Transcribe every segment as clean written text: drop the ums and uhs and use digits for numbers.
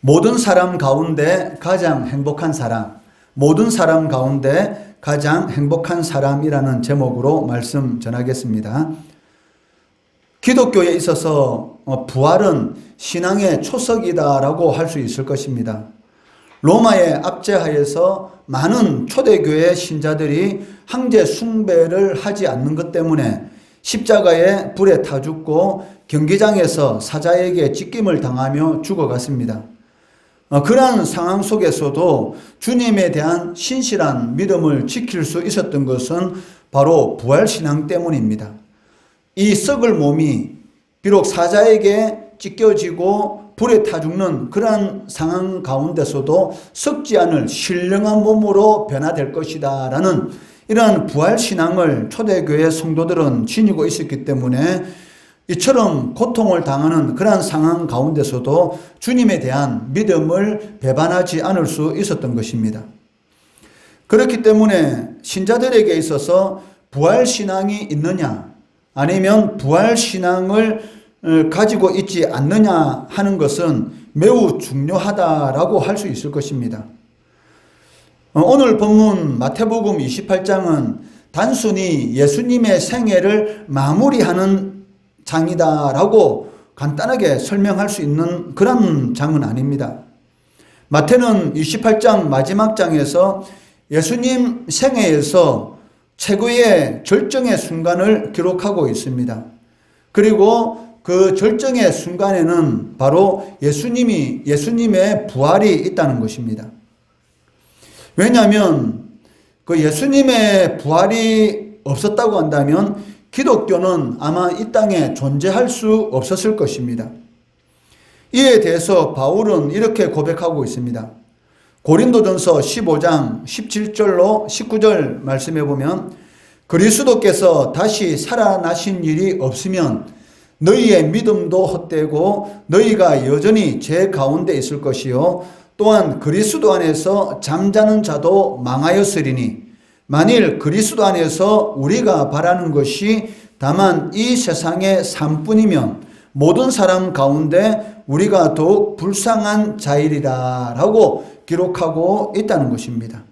모든 사람 가운데 가장 행복한 사람, 모든 사람 가운데 가장 행복한 사람이라는 제목으로 말씀 전하겠습니다. 기독교에 있어서 부활은 신앙의 초석이다라고 할 수 있을 것입니다. 로마의 압제하에서 많은 초대교회 신자들이 황제 숭배를 하지 않는 것 때문에 십자가에 불에 타 죽고 경기장에서 사자에게 찢김을 당하며 죽어갔습니다. 그러한 상황 속에서도 주님에 대한 신실한 믿음을 지킬 수 있었던 것은 바로 부활신앙 때문입니다. 이 썩을 몸이 비록 사자에게 찢겨지고 불에 타 죽는 그러한 상황 가운데서도 썩지 않을 신령한 몸으로 변화될 것이다 라는 이러한 부활신앙을 초대교회 성도들은 지니고 있었기 때문에 이처럼 고통을 당하는 그러한 상황 가운데서도 주님에 대한 믿음을 배반하지 않을 수 있었던 것입니다. 그렇기 때문에 신자들에게 있어서 부활신앙이 있느냐 아니면 부활신앙을 가지고 있지 않느냐 하는 것은 매우 중요하다라고 할 수 있을 것입니다. 오늘 본문 마태복음 28장은 단순히 예수님의 생애를 마무리하는 장이다라고 간단하게 설명할 수 있는 그런 장은 아닙니다. 마태는 28장 마지막 장에서 예수님 생애에서 최고의 절정의 순간을 기록하고 있습니다. 그리고 그 절정의 순간에는 바로 예수님의 부활이 있다는 것입니다. 왜냐하면 그 예수님의 부활이 없었다고 한다면 기독교는 아마 이 땅에 존재할 수 없었을 것입니다. 이에 대해서 바울은 이렇게 고백하고 있습니다. 고린도전서 15장 17절로 19절 말씀해 보면 그리스도께서 다시 살아나신 일이 없으면 너희의 믿음도 헛되고 너희가 여전히 죄 가운데 있을 것이요 또한 그리스도 안에서 잠자는 자도 망하였으리니 만일 그리스도 안에서 우리가 바라는 것이 다만 이 세상의 삶뿐이면 모든 사람 가운데 우리가 더욱 불쌍한 자이리라 라고 기록하고 있다는 것입니다.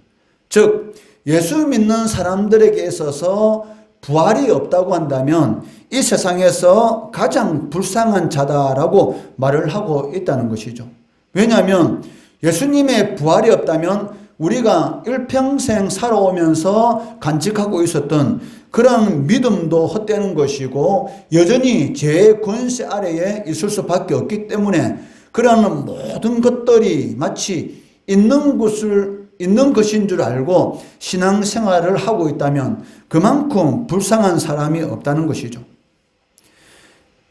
즉 예수 믿는 사람들에게 있어서 부활이 없다고 한다면 이 세상에서 가장 불쌍한 자다라고 말을 하고 있다는 것이죠. 왜냐하면 예수님의 부활이 없다면 우리가 일평생 살아오면서 간직하고 있었던 그런 믿음도 헛되는 것이고 여전히 죄의 권세 아래에 있을 수밖에 없기 때문에 그러한 모든 것들이 마치 있는 것인 줄 알고 신앙생활을 하고 있다면 그만큼 불쌍한 사람이 없다는 것이죠.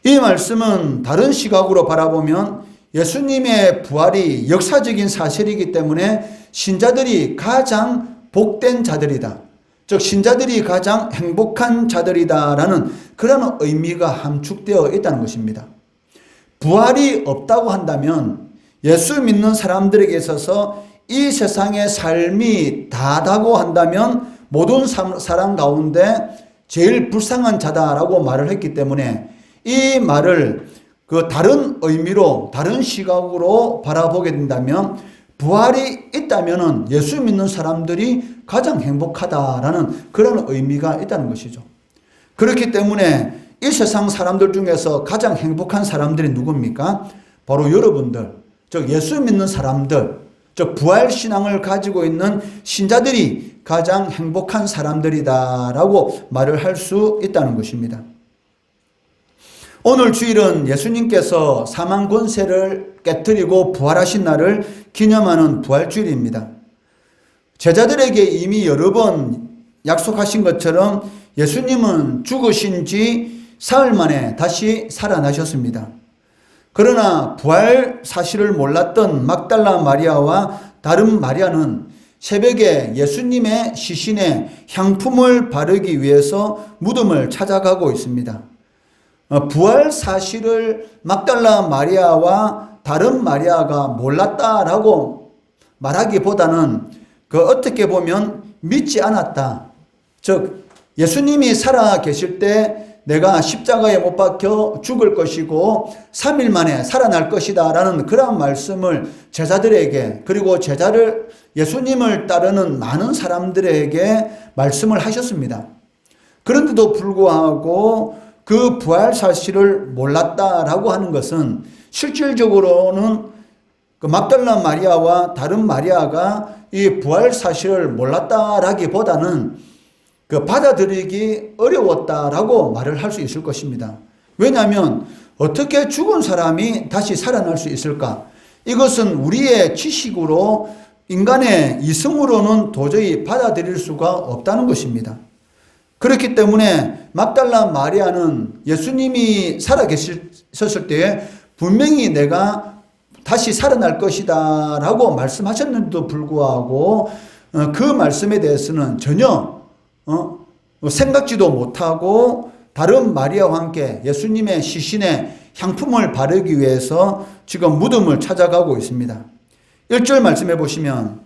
이 말씀은 다른 시각으로 바라보면 예수님의 부활이 역사적인 사실이기 때문에 신자들이 가장 복된 자들이다. 즉 신자들이 가장 행복한 자들이다라는 그런 의미가 함축되어 있다는 것입니다. 부활이 없다고 한다면 예수 믿는 사람들에게 있어서 이 세상의 삶이 다다고 한다면 모든 사람 가운데 제일 불쌍한 자다라고 말을 했기 때문에 이 말을 그 다른 의미로 다른 시각으로 바라보게 된다면 부활이 있다면 예수 믿는 사람들이 가장 행복하다라는 그런 의미가 있다는 것이죠. 그렇기 때문에 이 세상 사람들 중에서 가장 행복한 사람들이 누굽니까? 바로 여러분들, 즉 예수 믿는 사람들, 즉 부활신앙을 가지고 있는 신자들이 가장 행복한 사람들이다라고 말을 할 수 있다는 것입니다. 오늘 주일은 예수님께서 사망 권세를 깨뜨리고 부활하신 날을 기념하는 부활주일입니다. 제자들에게 이미 여러 번 약속하신 것처럼 예수님은 죽으신 지 사흘 만에 다시 살아나셨습니다. 그러나 부활 사실을 몰랐던 막달라 마리아와 다른 마리아는 새벽에 예수님의 시신에 향품을 바르기 위해서 무덤을 찾아가고 있습니다. 부활 사실을 막달라 마리아와 다른 마리아가 몰랐다라고 말하기보다는 어떻게 보면 믿지 않았다. 즉 예수님이 살아 계실 때 내가 십자가에 못 박혀 죽을 것이고 3일 만에 살아날 것이다 라는 그러한 말씀을 제자들에게, 그리고 예수님을 따르는 많은 사람들에게 말씀을 하셨습니다. 그런데도 불구하고 그 부활 사실을 몰랐다라고 하는 것은 실질적으로는 그 막달라 마리아와 다른 마리아가 이 부활 사실을 몰랐다라기보다는 그 받아들이기 어려웠다라고 말을 할 수 있을 것입니다. 왜냐하면 어떻게 죽은 사람이 다시 살아날 수 있을까? 이것은 우리의 지식으로, 인간의 이성으로는 도저히 받아들일 수가 없다는 것입니다. 그렇기 때문에 막달라 마리아는 예수님이 살아계셨을 때에 분명히 내가 다시 살아날 것이다 라고 말씀하셨는데도 불구하고 그 말씀에 대해서는 전혀 생각지도 못하고 다른 마리아와 함께 예수님의 시신에 향품을 바르기 위해서 지금 무덤을 찾아가고 있습니다. 1절 말씀해 보시면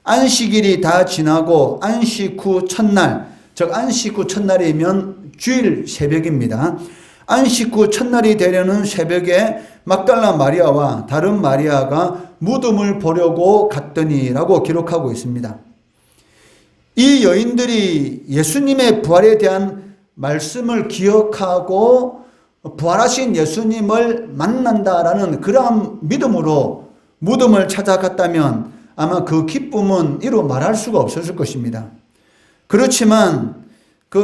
안식일이 다 지나고 안식 후 첫날, 즉 안식 후 첫날이면 주일 새벽입니다. 안식 후 첫날이 되려는 새벽에 막달라 마리아와 다른 마리아가 무덤을 보려고 갔더니라고 기록하고 있습니다. 이 여인들이 예수님의 부활에 대한 말씀을 기억하고 부활하신 예수님을 만난다라는 그러한 믿음으로 무덤을 찾아갔다면 아마 그 기쁨은 이루 말할 수가 없었을 것입니다. 그렇지만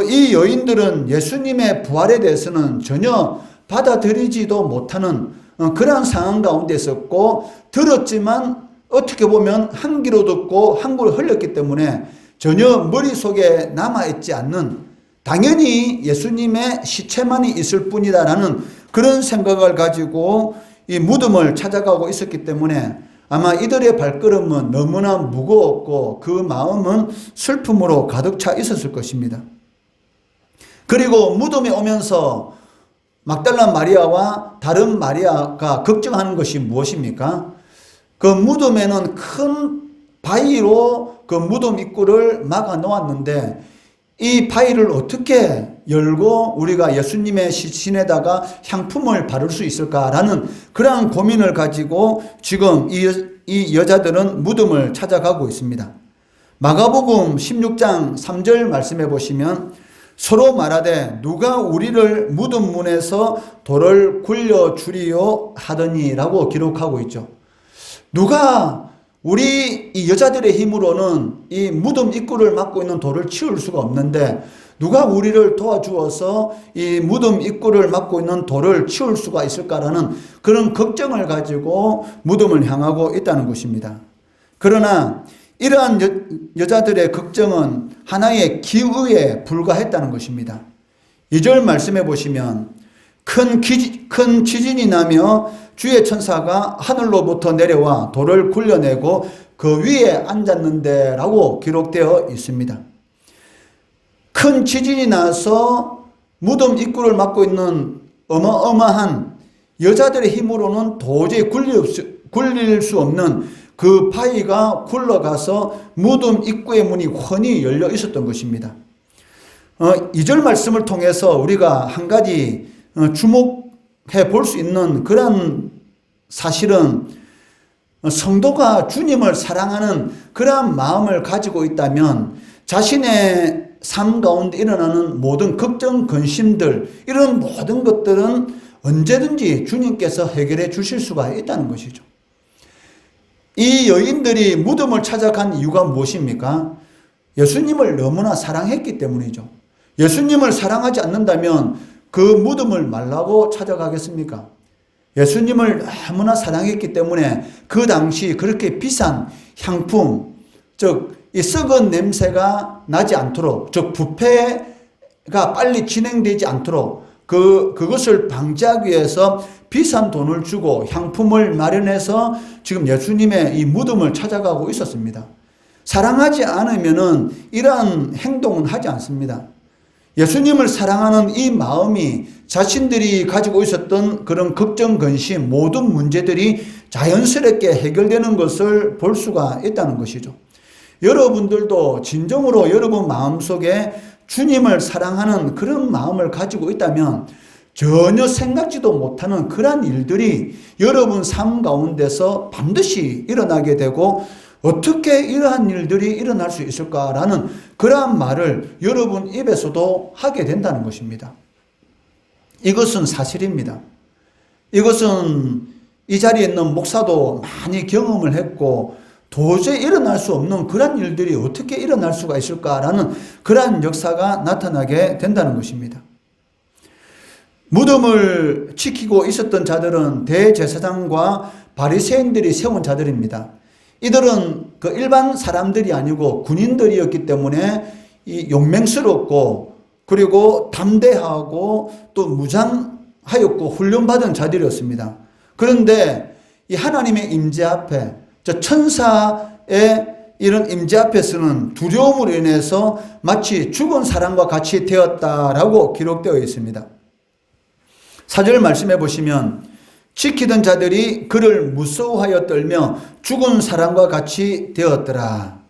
이 여인들은 예수님의 부활에 대해서는 전혀 받아들이지도 못하는 그러한 상황 가운데 있었고, 들었지만 어떻게 보면 한 귀로 듣고 한 귀로 흘렸기 때문에 전혀 머릿속에 남아있지 않는, 당연히 예수님의 시체만이 있을 뿐이다라는 그런 생각을 가지고 이 무덤을 찾아가고 있었기 때문에 아마 이들의 발걸음은 너무나 무거웠고 그 마음은 슬픔으로 가득 차 있었을 것입니다. 그리고 무덤에 오면서 막달라 마리아와 다른 마리아가 걱정하는 것이 무엇입니까? 그 무덤에는 큰 바위로 그 무덤 입구를 막아 놓았는데 이 바위를 어떻게 열고 우리가 예수님의 시신에다가 향품을 바를 수 있을까라는 그러한 고민을 가지고 지금 이 여자들은 무덤을 찾아가고 있습니다. 마가복음 16장 3절 말씀해 보시면 서로 말하되 누가 우리를 무덤 문에서 돌을 굴려주리요 하더니라고 기록하고 있죠. 누가 우리 이 여자들의 힘으로는 이 무덤 입구를 막고 있는 돌을 치울 수가 없는데 누가 우리를 도와주어서 이 무덤 입구를 막고 있는 돌을 치울 수가 있을까라는 그런 걱정을 가지고 무덤을 향하고 있다는 것입니다. 그러나 이러한 여자들의 걱정은 하나의 기우에 불과했다는 것입니다. 2절 말씀해 보시면 큰 지진이 나며 주의 천사가 하늘로부터 내려와 돌을 굴려내고 그 위에 앉았는데 라고 기록되어 있습니다. 큰 지진이 나서 무덤 입구를 막고 있는 어마어마한, 여자들의 힘으로는 도저히 굴릴 수 없는 그 바위가 굴러가서 무덤 입구의 문이 훤히 열려 있었던 것입니다. 2절 말씀을 통해서 우리가 한 가지 주목해 볼 수 있는 그런 사실은 성도가 주님을 사랑하는 그러한 마음을 가지고 있다면 자신의 삶 가운데 일어나는 모든 걱정, 근심들, 이런 모든 것들은 언제든지 주님께서 해결해 주실 수가 있다는 것이죠. 이 여인들이 무덤을 찾아간 이유가 무엇입니까? 예수님을 너무나 사랑했기 때문이죠. 예수님을 사랑하지 않는다면 그 무덤을 말라고 찾아가겠습니까? 예수님을 너무나 사랑했기 때문에 그 당시 그렇게 비싼 향품, 즉 이 썩은 냄새가 나지 않도록, 즉 부패가 빨리 진행되지 않도록 그것을 방지하기 위해서 비싼 돈을 주고 향품을 마련해서 지금 예수님의 이 무덤을 찾아가고 있었습니다. 사랑하지 않으면은 이러한 행동은 하지 않습니다. 예수님을 사랑하는 이 마음이 자신들이 가지고 있었던 그런 걱정, 근심, 모든 문제들이 자연스럽게 해결되는 것을 볼 수가 있다는 것이죠. 여러분들도 진정으로 여러분 마음속에 주님을 사랑하는 그런 마음을 가지고 있다면 전혀 생각지도 못하는 그러한 일들이 여러분 삶 가운데서 반드시 일어나게 되고, 어떻게 이러한 일들이 일어날 수 있을까라는 그러한 말을 여러분 입에서도 하게 된다는 것입니다. 이것은 사실입니다. 이것은 이 자리에 있는 목사도 많이 경험을 했고, 도저히 일어날 수 없는 그런 일들이 어떻게 일어날 수가 있을까라는 그러한 역사가 나타나게 된다는 것입니다. 무덤을 지키고 있었던 자들은 대제사장과 바리새인들이 세운 자들입니다. 이들은 그 일반 사람들이 아니고 군인들이었기 때문에 이 용맹스럽고, 그리고 담대하고 또 무장하였고 훈련받은 자들이었습니다. 그런데 이 하나님의 임재 앞에, 저 천사의 이런 임재 앞에서는 두려움으로 인해서 마치 죽은 사람과 같이 되었다라고 기록되어 있습니다. 4절 말씀해 보시면, 지키던 자들이 그를 무서워하여 떨며 죽은 사람과 같이 되었더라.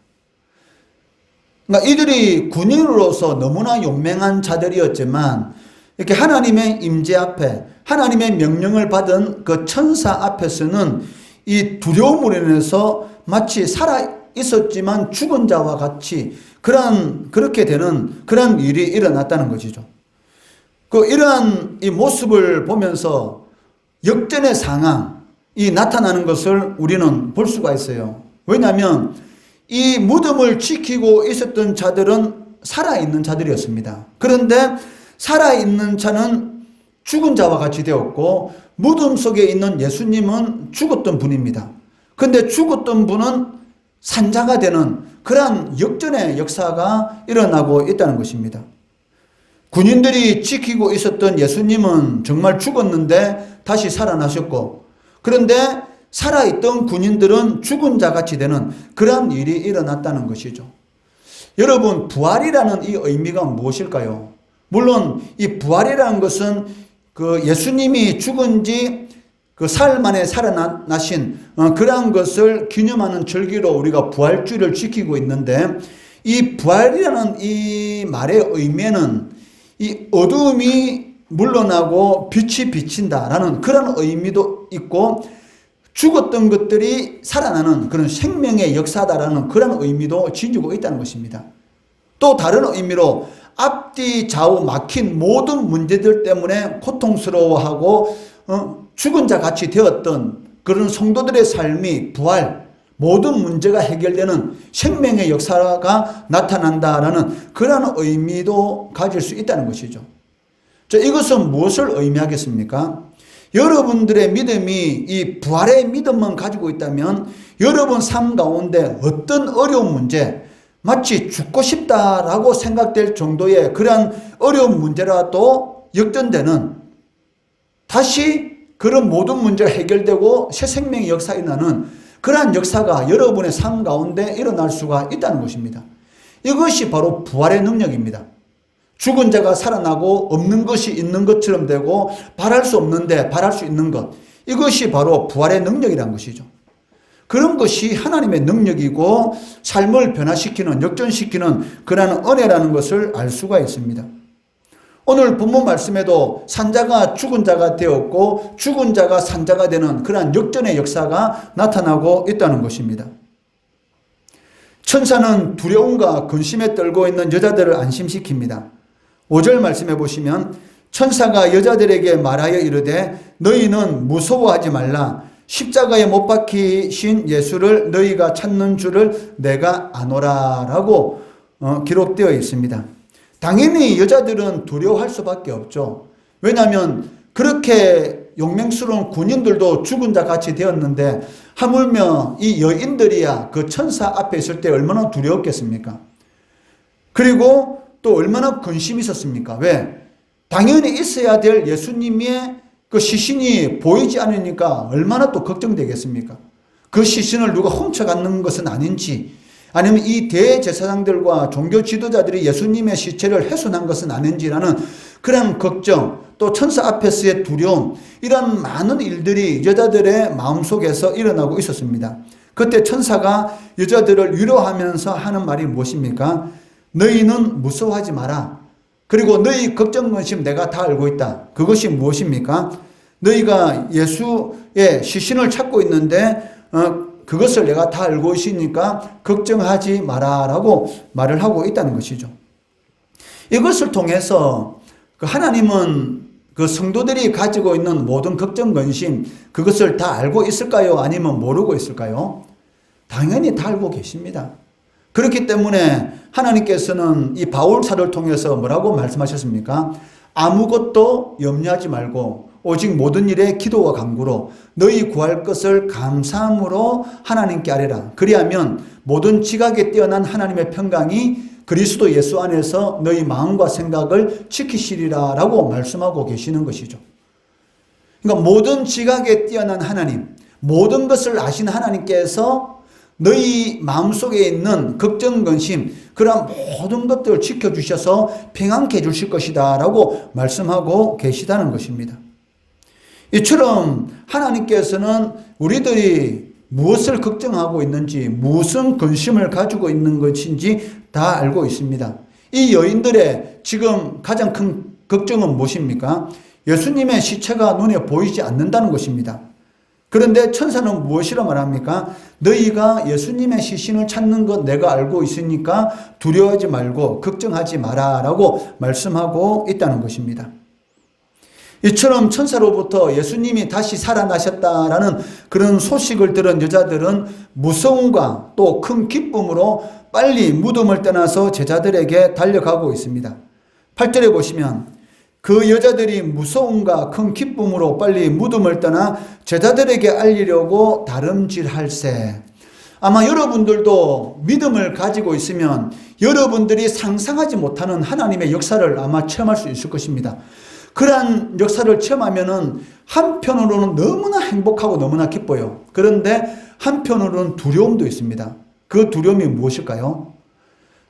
그러니까 이들이 군인으로서 너무나 용맹한 자들이었지만, 이렇게 하나님의 임재 앞에 하나님의 명령을 받은 그 천사 앞에서는 이 두려움으로 인해서 마치 살아 있었지만 죽은 자와 같이 그렇게 되는 그런 일이 일어났다는 것이죠. 이러한 이 모습을 보면서 역전의 상황이 나타나는 것을 우리는 볼 수가 있어요. 왜냐하면 이 무덤을 지키고 있었던 자들은 살아있는 자들이었습니다. 그런데 살아있는 자는 죽은 자와 같이 되었고, 무덤 속에 있는 예수님은 죽었던 분입니다. 그런데 죽었던 분은 산자가 되는 그러한 역전의 역사가 일어나고 있다는 것입니다. 군인들이 지키고 있었던 예수님은 정말 죽었는데 다시 살아나셨고, 그런데 살아있던 군인들은 죽은 자같이 되는 그런 일이 일어났다는 것이죠. 여러분, 부활이라는 이 의미가 무엇일까요? 물론 이 부활이라는 것은 그 예수님이 죽은 지 그 사흘 만에 살아나신 그러한 것을 기념하는 절기로 우리가 부활주일을 지키고 있는데, 이 부활이라는 이 말의 의미는 이 어두움이 물러나고 빛이 비친다라는 그런 의미도 있고, 죽었던 것들이 살아나는 그런 생명의 역사다라는 그런 의미도 지니고 있다는 것입니다. 또 다른 의미로 앞뒤 좌우 막힌 모든 문제들 때문에 고통스러워하고 죽은 자 같이 되었던 그런 성도들의 삶이 부활, 모든 문제가 해결되는 생명의 역사가 나타난다라는 그런 의미도 가질 수 있다는 것이죠. 이것은 무엇을 의미하겠습니까? 여러분들의 믿음이 이 부활의 믿음만 가지고 있다면 여러분 삶 가운데 어떤 어려운 문제, 마치 죽고 싶다라고 생각될 정도의 그러한 어려운 문제라도 역전되는, 다시 그런 모든 문제가 해결되고 새 생명의 역사가 일어나는 그러한 역사가 여러분의 삶 가운데 일어날 수가 있다는 것입니다. 이것이 바로 부활의 능력입니다. 죽은 자가 살아나고 없는 것이 있는 것처럼 되고 바랄 수 없는데 바랄 수 있는 것, 이것이 바로 부활의 능력이라는 것이죠. 그런 것이 하나님의 능력이고 삶을 변화시키는, 역전시키는 그러한 은혜라는 것을 알 수가 있습니다. 오늘 본문 말씀에도 산자가 죽은 자가 되었고 죽은 자가 산자가 되는 그러한 역전의 역사가 나타나고 있다는 것입니다. 천사는 두려움과 근심에 떨고 있는 여자들을 안심시킵니다. 5절 말씀해 보시면, 천사가 여자들에게 말하여 이르되 너희는 무서워하지 말라. 십자가에 못 박히신 예수를 너희가 찾는 줄을 내가 아노라 라고 기록되어 있습니다. 당연히 여자들은 두려워할 수밖에 없죠. 왜냐하면 그렇게 용맹스러운 군인들도 죽은 자 같이 되었는데 하물며 이 여인들이야 그 천사 앞에 있을 때 얼마나 두려웠겠습니까? 그리고 또 얼마나 근심이 있었습니까? 왜? 당연히 있어야 될 예수님의 그 시신이 보이지 않으니까 얼마나 또 걱정되겠습니까? 그 시신을 누가 훔쳐가는 것은 아닌지, 아니면 이 대제사장들과 종교 지도자들이 예수님의 시체를 훼손한 것은 아닌지라는 그런 걱정, 또 천사 앞에서의 두려움, 이런 많은 일들이 여자들의 마음속에서 일어나고 있었습니다. 그때 천사가 여자들을 위로하면서 하는 말이 무엇입니까? 너희는 무서워하지 마라. 그리고 너희 걱정 근심 내가 다 알고 있다. 그것이 무엇입니까? 너희가 예수의 시신을 찾고 있는데 그것을 내가 다 알고 있으니까 걱정하지 마라 라고 말을 하고 있다는 것이죠. 이것을 통해서 하나님은 그 성도들이 가지고 있는 모든 걱정 근심 그것을 다 알고 있을까요? 아니면 모르고 있을까요? 당연히 다 알고 계십니다. 그렇기 때문에 하나님께서는 이 바울사를 통해서 뭐라고 말씀하셨습니까? 아무것도 염려하지 말고 오직 모든 일에 기도와 간구로 너희 구할 것을 감사함으로 하나님께 아뢰라. 그리하면 모든 지각에 뛰어난 하나님의 평강이 그리스도 예수 안에서 너희 마음과 생각을 지키시리라 라고 말씀하고 계시는 것이죠. 그러니까 모든 지각에 뛰어난 하나님, 모든 것을 아신 하나님께서 너희 마음속에 있는 걱정, 근심, 그런 모든 것들을 지켜주셔서 평안케 해주실 것이다 라고 말씀하고 계시다는 것입니다. 이처럼 하나님께서는 우리들이 무엇을 걱정하고 있는지, 무슨 근심을 가지고 있는 것인지 다 알고 있습니다. 이 여인들의 지금 가장 큰 걱정은 무엇입니까? 예수님의 시체가 눈에 보이지 않는다는 것입니다. 그런데 천사는 무엇이라 말합니까? 너희가 예수님의 시신을 찾는 것 내가 알고 있으니까 두려워하지 말고 걱정하지 마라 라고 말씀하고 있다는 것입니다. 이처럼 천사로부터 예수님이 다시 살아나셨다라는 그런 소식을 들은 여자들은 무서움과 또 큰 기쁨으로 빨리 무덤을 떠나서 제자들에게 달려가고 있습니다. 8절에 보시면 그 여자들이 무서움과 큰 기쁨으로 빨리 무덤을 떠나 제자들에게 알리려고 다름질할세. 아마 여러분들도 믿음을 가지고 있으면 여러분들이 상상하지 못하는 하나님의 역사를 아마 체험할 수 있을 것입니다. 그러한 역사를 체험하면은 한편으로는 너무나 행복하고 너무나 기뻐요. 그런데 한편으로는 두려움도 있습니다. 그 두려움이 무엇일까요?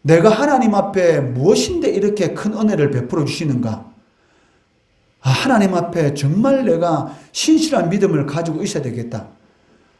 내가 하나님 앞에 무엇인데 이렇게 큰 은혜를 베풀어 주시는가? 하나님 앞에 정말 내가 신실한 믿음을 가지고 있어야 되겠다.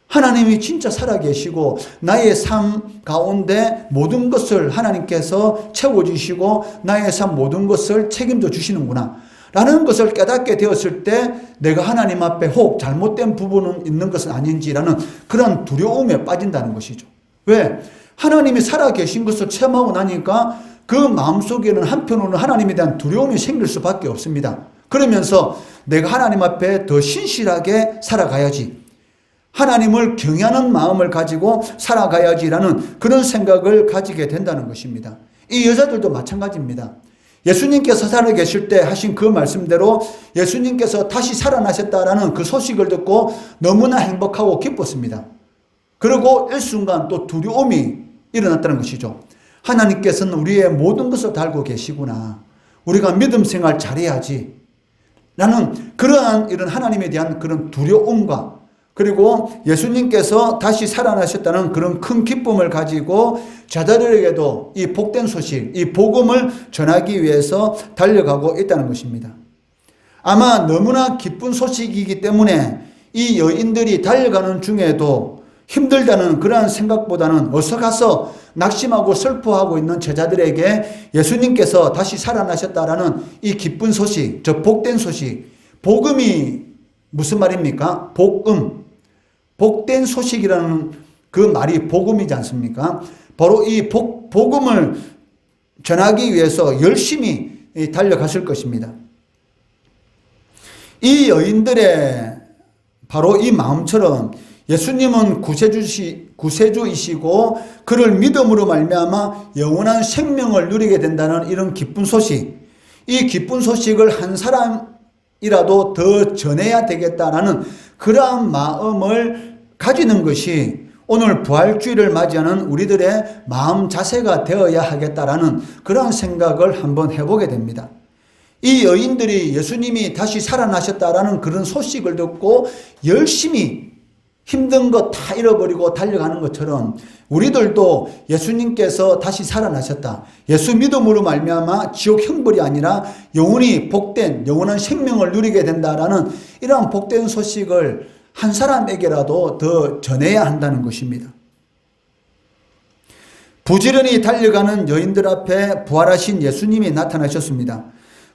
하나님이 진짜 살아계시고 나의 삶 가운데 모든 것을 하나님께서 채워주시고 나의 삶 모든 것을 책임져 주시는구나 라는 것을 깨닫게 되었을 때 내가 하나님 앞에 혹 잘못된 부분은 있는 것은 아닌지라는 그런 두려움에 빠진다는 것이죠. 왜? 하나님이 살아계신 것을 체험하고 나니까 그 마음속에는 한편으로는 하나님에 대한 두려움이 생길 수밖에 없습니다. 그러면서 내가 하나님 앞에 더 신실하게 살아가야지, 하나님을 경외하는 마음을 가지고 살아가야지라는 그런 생각을 가지게 된다는 것입니다. 이 여자들도 마찬가지입니다. 예수님께서 살아계실 때 하신 그 말씀대로 예수님께서 다시 살아나셨다라는 그 소식을 듣고 너무나 행복하고 기뻤습니다. 그리고 일순간 또 두려움이 일어났다는 것이죠. 하나님께서는 우리의 모든 것을 다 알고 계시구나. 우리가 믿음 생활 잘해야지 라는 그러한 이런 하나님에 대한 그런 두려움과 그리고 예수님께서 다시 살아나셨다는 그런 큰 기쁨을 가지고 제자들에게도 이 복된 소식, 이 복음을 전하기 위해서 달려가고 있다는 것입니다. 아마 너무나 기쁜 소식이기 때문에 이 여인들이 달려가는 중에도 힘들다는 그러한 생각보다는 어서 가서 낙심하고 슬퍼하고 있는 제자들에게 예수님께서 다시 살아나셨다라는 이 기쁜 소식, 저 복된 소식, 복음이 무슨 말입니까? 복음. 복된 소식이라는 그 말이 복음이지 않습니까? 바로 이 복음을 전하기 위해서 열심히 달려갔을 것입니다. 이 여인들의 바로 이 마음처럼 예수님은 구세주이시고 그를 믿음으로 말미암아 영원한 생명을 누리게 된다는 이런 기쁜 소식, 이 기쁜 소식을 한 사람이라도 더 전해야 되겠다라는 그러한 마음을 가지는 것이 오늘 부활주의를 맞이하는 우리들의 마음 자세가 되어야 하겠다라는 그러한 생각을 한번 해보게 됩니다. 이 여인들이 예수님이 다시 살아나셨다라는 그런 소식을 듣고 열심히 힘든 것 다 잃어버리고 달려가는 것처럼 우리들도 예수님께서 다시 살아나셨다, 예수 믿음으로 말미암아 지옥 형벌이 아니라 영원히 복된 영원한 생명을 누리게 된다라는 이러한 복된 소식을 한 사람에게라도 더 전해야 한다는 것입니다. 부지런히 달려가는 여인들 앞에 부활하신 예수님이 나타나셨습니다.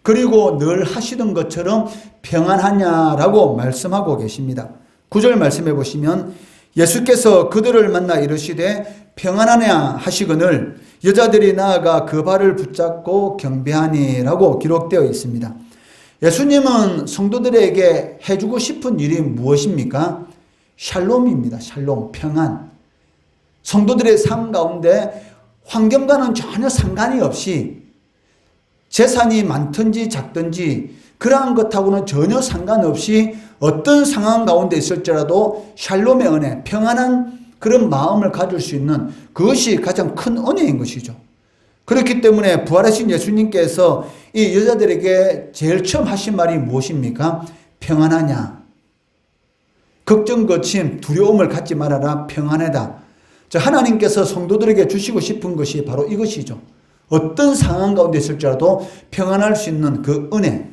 그리고 늘 하시던 것처럼 평안하냐라고 말씀하고 계십니다. 9절 말씀해 보시면 예수께서 그들을 만나 이르시되 평안하냐 하시거늘 여자들이 나아가 그 발을 붙잡고 경배하니라고 기록되어 있습니다. 예수님은 성도들에게 해주고 싶은 일이 무엇입니까? 샬롬입니다. 샬롬, 평안. 성도들의 삶 가운데 환경과는 전혀 상관이 없이 재산이 많든지 작든지 그러한 것하고는 전혀 상관없이 어떤 상황 가운데 있을지라도 샬롬의 은혜, 평안한 그런 마음을 가질 수 있는 그것이 가장 큰 은혜인 것이죠. 그렇기 때문에 부활하신 예수님께서 이 여자들에게 제일 처음 하신 말이 무엇입니까? 평안하냐? 걱정, 거침, 두려움을 갖지 말아라. 평안하다. 하나님께서 성도들에게 주시고 싶은 것이 바로 이것이죠. 어떤 상황 가운데 있을지라도 평안할 수 있는 그 은혜.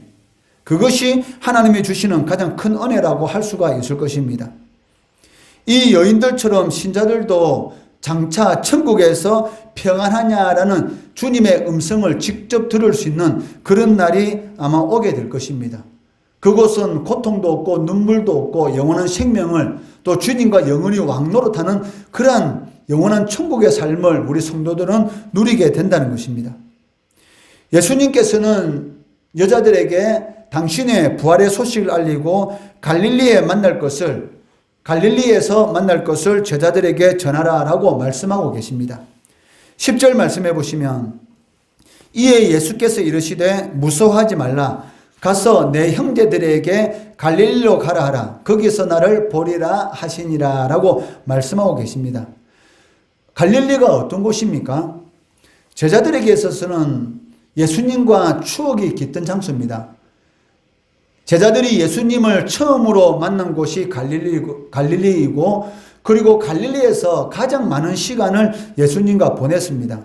그것이 하나님이 주시는 가장 큰 은혜라고 할 수가 있을 것입니다. 이 여인들처럼 신자들도 장차 천국에서 평안하냐라는 주님의 음성을 직접 들을 수 있는 그런 날이 아마 오게 될 것입니다. 그곳은 고통도 없고 눈물도 없고 영원한 생명을 또 주님과 영원히 왕노릇하는 그러한 영원한 천국의 삶을 우리 성도들은 누리게 된다는 것입니다. 예수님께서는 여자들에게 당신의 부활의 소식을 알리고 갈릴리에서 만날 것을 제자들에게 전하라라고 말씀하고 계십니다. 10절 말씀해 보시면 이에 예수께서 이르시되 무서워하지 말라. 가서 내 형제들에게 갈릴리로 가라 하라. 거기서 나를 보리라 하시니라 라고 말씀하고 계십니다. 갈릴리가 어떤 곳입니까? 제자들에게 있어서는 예수님과 추억이 깃든 장소입니다. 제자들이 예수님을 처음으로 만난 곳이 갈릴리이고 그리고 갈릴리에서 가장 많은 시간을 예수님과 보냈습니다.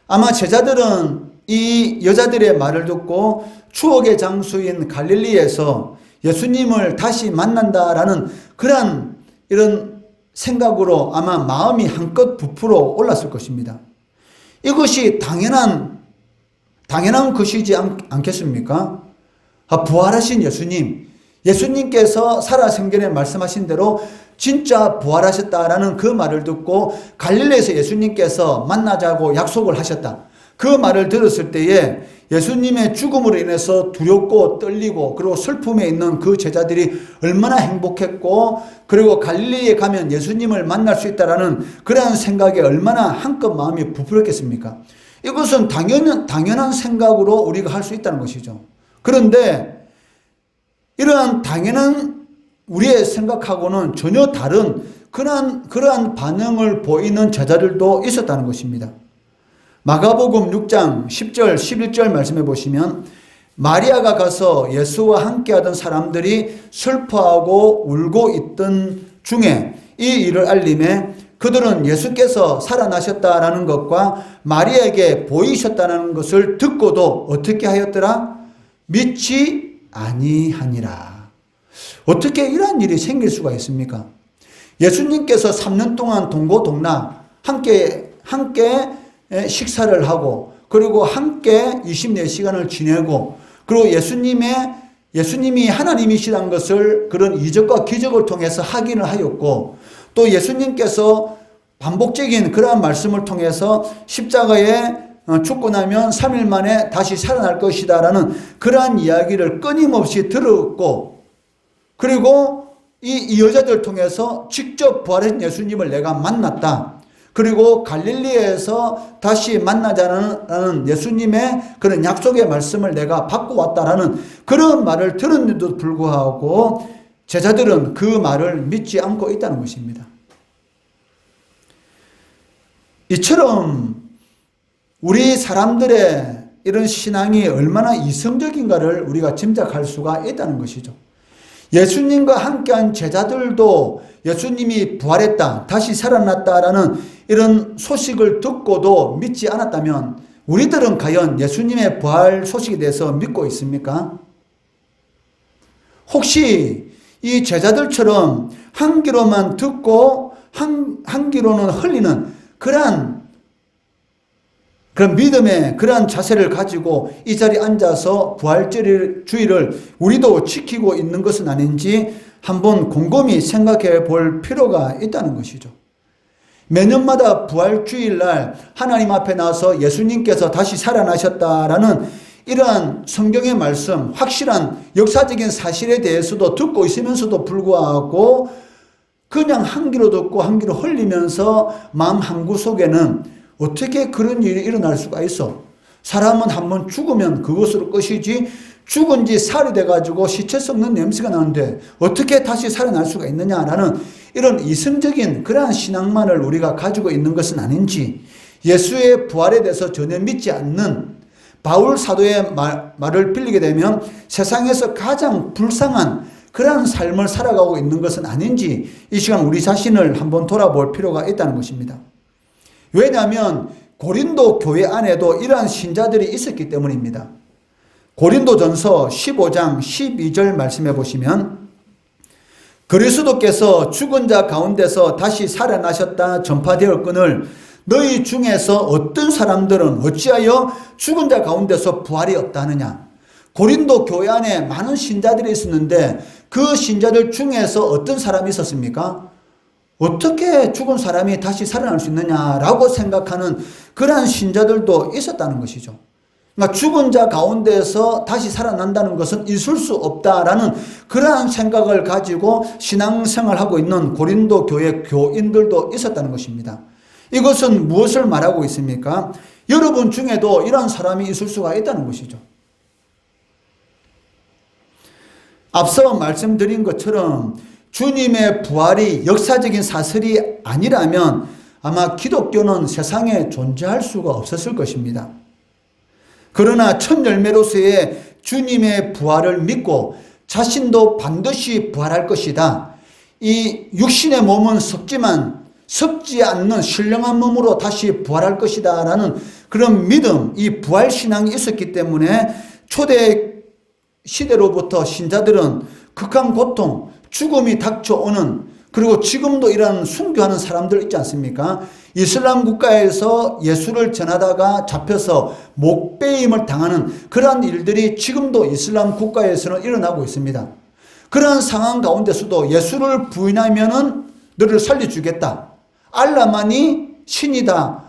아마 제자들은 이 여자들의 말을 듣고 추억의 장소인 갈릴리에서 예수님을 다시 만난다라는 그런 이런 생각으로 아마 마음이 한껏 부풀어 올랐을 것입니다. 이것이 당연한 것이지 않겠습니까? 부활하신 예수님께서 살아생전에 말씀하신 대로 진짜 부활하셨다라는 그 말을 듣고 갈릴리에서 예수님께서 만나자고 약속을 하셨다. 그 말을 들었을 때에 예수님의 죽음으로 인해서 두렵고 떨리고 그리고 슬픔에 있는 그 제자들이 얼마나 행복했고 그리고 갈릴리에 가면 예수님을 만날 수 있다라는 그러한 생각에 얼마나 한껏 마음이 부풀었겠습니까? 이것은 당연한 생각으로 우리가 할 수 있다는 것이죠. 그런데 이러한 당연한 우리의 생각하고는 전혀 다른 그러한 반응을 보이는 제자들도 있었다는 것입니다. 마가복음 6장 10절 11절 말씀해 보시면 마리아가 가서 예수와 함께하던 사람들이 슬퍼하고 울고 있던 중에 이 일을 알림에 그들은 예수께서 살아나셨다라는 것과 마리아에게 보이셨다는 것을 듣고도 어떻게 하였더라? 믿지 아니하니라. 어떻게 이러한 일이 생길 수가 있습니까? 예수님께서 3년 동안 동고동락 함께 식사를 하고 그리고 함께 24시간을 지내고 그리고 예수님이 하나님이시라는 것을 그런 이적과 기적을 통해서 확인을 하였고 또 예수님께서 반복적인 그러한 말씀을 통해서 십자가에 죽고 나면 3일 만에 다시 살아날 것이다 라는 그러한 이야기를 끊임없이 들었고 그리고 이 여자들 통해서 직접 부활하신 예수님을 내가 만났다. 그리고 갈릴리에서 다시 만나자는 예수님의 그런 약속의 말씀을 내가 받고 왔다라는 그런 말을 들었는데도 불구하고 제자들은 그 말을 믿지 않고 있다는 것입니다. 이처럼 우리 사람들의 이런 신앙이 얼마나 이성적인가를 우리가 짐작할 수가 있다는 것이죠. 예수님과 함께한 제자들도 예수님이 부활했다, 다시 살아났다라는 이런 소식을 듣고도 믿지 않았다면 우리들은 과연 예수님의 부활 소식에 대해서 믿고 있습니까? 혹시 이 제자들처럼 한 귀로만 듣고 한 귀로는 흘리는 그러한 그런 믿음의 그러한 자세를 가지고 이 자리에 앉아서 부활주의를 우리도 지키고 있는 것은 아닌지 한번 곰곰이 생각해 볼 필요가 있다는 것이죠. 매년마다 부활주일날 하나님 앞에 나서 예수님께서 다시 살아나셨다라는 이러한 성경의 말씀, 확실한 역사적인 사실에 대해서도 듣고 있으면서도 불구하고 그냥 한 귀로 듣고 한 귀로 흘리면서 마음 한구석에는 어떻게 그런 일이 일어날 수가 있어? 사람은 한번 죽으면 그것으로 끝이지, 죽은 지 살이 돼가지고 시체 썩는 냄새가 나는데 어떻게 다시 살아날 수가 있느냐라는 이런 이성적인 그러한 신앙만을 우리가 가지고 있는 것은 아닌지, 예수의 부활에 대해서 전혀 믿지 않는 바울 사도의 말을 빌리게 되면 세상에서 가장 불쌍한 그러한 삶을 살아가고 있는 것은 아닌지 이 시간 우리 자신을 한번 돌아볼 필요가 있다는 것입니다. 왜냐하면 고린도 교회 안에도 이러한 신자들이 있었기 때문입니다. 고린도전서 15장 12절 말씀해 보시면, 그리스도께서 죽은 자 가운데서 다시 살아나셨다 전파되었거늘 너희 중에서 어떤 사람들은 어찌하여 죽은 자 가운데서 부활이 없다느냐. 고린도 교회 안에 많은 신자들이 있었는데 그 신자들 중에서 어떤 사람이 있었습니까? 어떻게 죽은 사람이 다시 살아날 수 있느냐라고 생각하는 그러한 신자들도 있었다는 것이죠. 그러니까 죽은 자 가운데서 다시 살아난다는 것은 있을 수 없다라는 그러한 생각을 가지고 신앙생활하고 있는 고린도 교회 교인들도 있었다는 것입니다. 이것은 무엇을 말하고 있습니까? 여러분 중에도 이런 사람이 있을 수가 있다는 것이죠. 앞서 말씀드린 것처럼 주님의 부활이 역사적인 사실이 아니라면 아마 기독교는 세상에 존재할 수가 없었을 것입니다. 그러나 첫 열매로서의 주님의 부활을 믿고 자신도 반드시 부활할 것이다. 이 육신의 몸은 썩지만 썩지 않는 신령한 몸으로 다시 부활할 것이다 라는 그런 믿음, 이 부활신앙이 있었기 때문에 초대 시대로부터 신자들은 극한 고통, 죽음이 닥쳐오는, 그리고 지금도 이런 순교하는 사람들 있지 않습니까? 이슬람 국가에서 예수를 전하다가 잡혀서 목베임을 당하는 그러한 일들이 지금도 이슬람 국가에서는 일어나고 있습니다. 그러한 상황 가운데서도 예수를 부인하면은 너를 살려주겠다. 알라만이 신이다.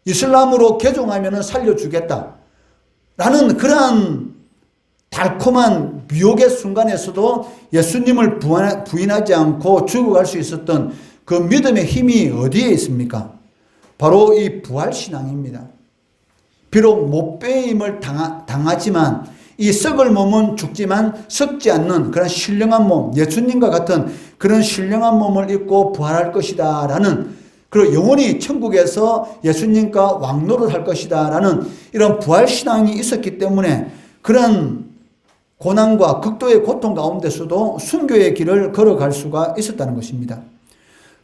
이슬람으로 개종하면은 살려주겠다. 라는 그러한 달콤한 미혹의 순간에서도 예수님을 부인하지 않고 죽어갈 수 있었던 그 믿음의 힘이 어디에 있습니까? 바로 이 부활신앙입니다. 비록 못배임을 당하지만 이 썩을 몸은 죽지만 썩지 않는 그런 신령한 몸, 예수님과 같은 그런 신령한 몸을 입고 부활할 것이다 라는, 그리고 영원히 천국에서 예수님과 왕노를 할 것이다 라는 이런 부활신앙이 있었기 때문에 그런 고난과 극도의 고통 가운데서도 순교의 길을 걸어갈 수가 있었다는 것입니다.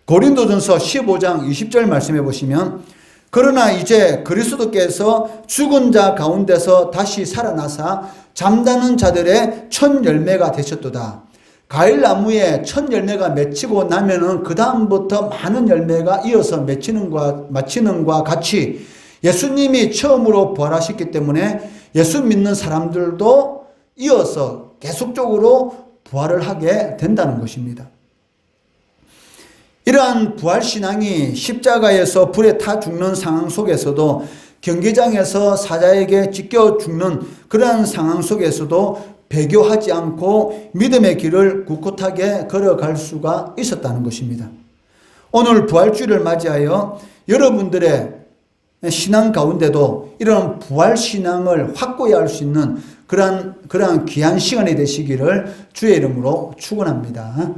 고린도전서 15장 20절 말씀해 보시면, 그러나 이제 그리스도께서 죽은 자 가운데서 다시 살아나사 잠자는 자들의 첫 열매가 되셨도다. 과일나무에 첫 열매가 맺히고 나면은 그 다음부터 많은 열매가 이어서 맺히는 과 같이 예수님이 처음으로 부활하셨기 때문에 예수 믿는 사람들도 이어서 계속적으로 부활을 하게 된다는 것입니다. 이러한 부활신앙이 십자가에서 불에 타 죽는 상황 속에서도, 경기장에서 사자에게 찢겨 죽는 그러한 상황 속에서도 배교하지 않고 믿음의 길을 꿋꿋하게 걸어갈 수가 있었다는 것입니다. 오늘 부활주일을 맞이하여 여러분들의 신앙 가운데도 이런 부활신앙을 확고히 할 수 있는 그러한 귀한 시간이 되시기를 주의 이름으로 축원합니다.